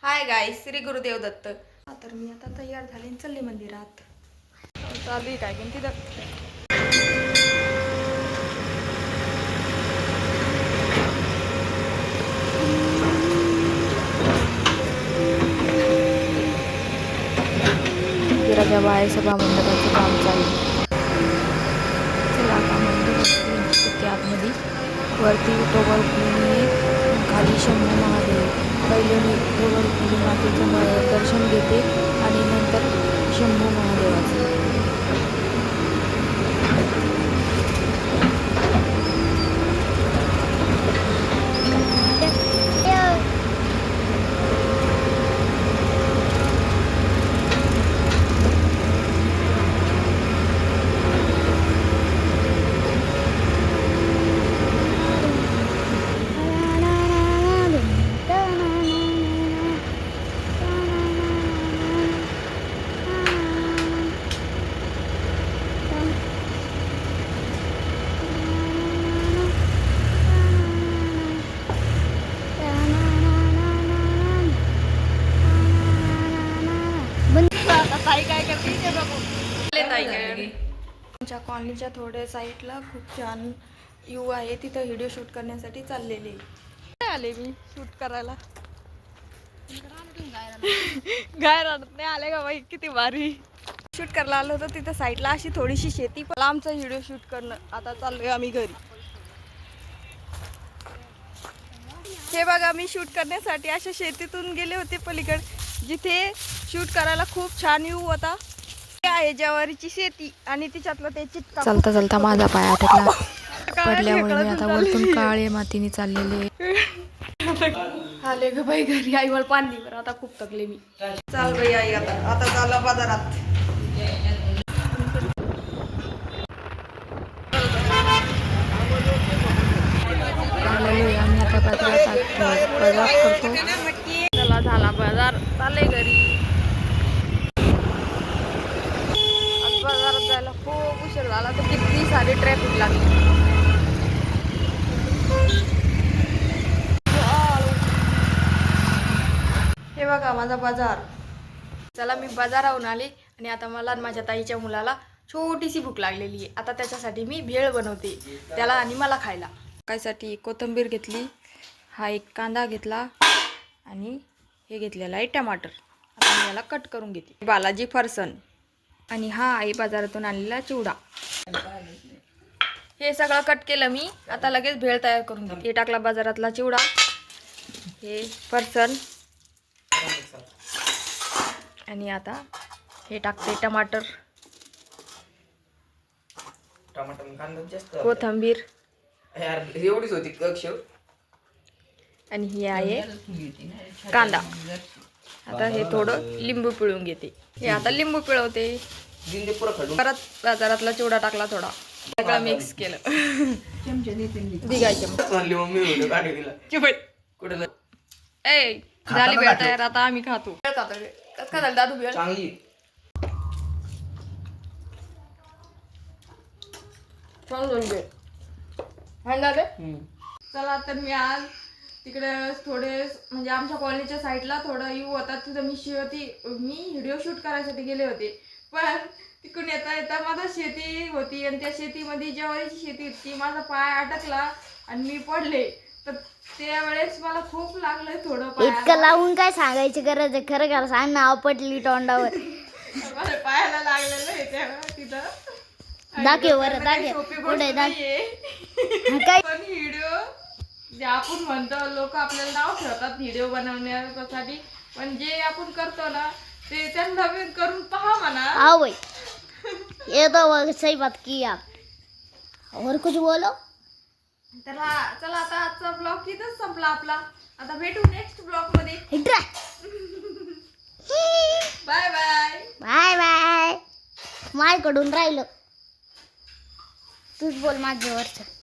Hi guys, Shri Gurudev Datta. तर मी आता तयार झाले आणि चालले मंदिरात. चालू आहे काय पण तिथं. मंदिराच्या बाहेर सभा मंडपाचं काम चालू. चला आता मंदिरात आतमध्ये वरती विठोबा रुक्मिणी, खाली शंभू महादेव. पहिले मी विठोबा रुक्मिणी मातेचं दर्शन घेते आणि नंतर शंभू महादेवाचं. ताई काय करते ते बघू. आमच्या कॉलनीच्या थोड्या साईडला खूप छान व्यू आहे, तिथं व्हिडिओ शूट करण्यासाठी चाललेले आले मी शूट करायला. गायरात नाही आले का बाई, किती भारी शूट करायला आलो होतं. तिथं साईडला अशी थोडीशी शेती, पण आमचं व्हिडिओ शूट करणं. आता चाललोय आम्ही घरी. हे बघा, मी शूट करण्यासाठी अशा शेतीतून गेले होते पलीकडे, जिथे शूट करायला खूप छान व्ह्यू होता. आहे ज्वारीची शेती आणि तिच्यातलं ते चिटका. चालता चालता माझा पाय अटकला, पडल्यामुळे मी आता वरतून काळे मातीने चाललेले. आले ग बाई घरी. आई मला पाणी बरं, आता खूप थकले मी. चाल बाई आई, आता चाललं बाजारात. आम्ही आता बाजार करतो. चला झाला बाजार, चालले घरी. बाजारात जायला खूप उशीर झाला, तर किती सारी ट्रॅफिक लागली. हे बघा माझा बाजार. चला मी बाजाराहून आले आणि आता मला माझ्या ताईच्या मुलाला छोटीशी भूक लागलेली आहे. आता त्याच्यासाठी मी भेळ बनवते, त्याला आणि मला खायला. खायसाठी कोथिंबीर घेतली, हा एक कांदा घेतला आणि हे घेतलेला आहे टमाटर. आता मी याला कट करून घेते. बालाजी फरसन आणि हा आहे बाजारातून आणलेला चिवडा. हे सगळं कट केलं मी. आता लगेच भेळ तयार करून घेते. हे टाकला बाजारातला चिवडा, हे फरसन आणि आता हे टाकते टमाटर, कोथिंबीर एवढीच होती आणि ही आहे कांदा. आता हे थोडं लिंबू पिळून घेते. हे आता लिंबू पिळवते. परत बाजारातला चिवडा टाकला, थोडा सगळं मिक्स केलं. ए झाली भेळ तयार, आता आम्ही खातो. कसं झालं दादू भेळ? चांगली. चला तर मी आज तिकडे थोडे म्हणजे आमच्या कॉलेजच्या साईडला थोडा यू होता, तिथं मी व्हिडिओ शूट करायसाठी गेले होते. पण तिकडून येता येता माझा शेती होती आणि त्या शेतीमध्ये ज्वारीची शेती होती. माझा पाय अटकला आणि मी पडले. तर त्यावेळेस मला खूप लागलं थोडं. इतकं लावून काय सांगायची गरज आहे, खरं खरं सांग ना. पडली तोंडावर. माझ्या पायाला लागलेलं आहे त्यावेळेस तिथं. दाखव बरं, दाखव पुढे काय पण व्हिडिओ जे आपण म्हणतो, लोक आपल्याला नाव ठेवतात व्हिडिओ बनवण्यासाठी, पण जे आपण करतो ना ते त्यांना करून पहा म्हणा. हाँ भाई, ये तो सही बात की आप. और कुछ बोलो. चला आता आजचा ब्लॉग इथंच संपला आपला. आता भेटू नेक्स्ट ब्लॉग मध्ये. Bye bye. Bye bye. माझ्याकडून राहिलं, तूच बोल माझ्यावरचं.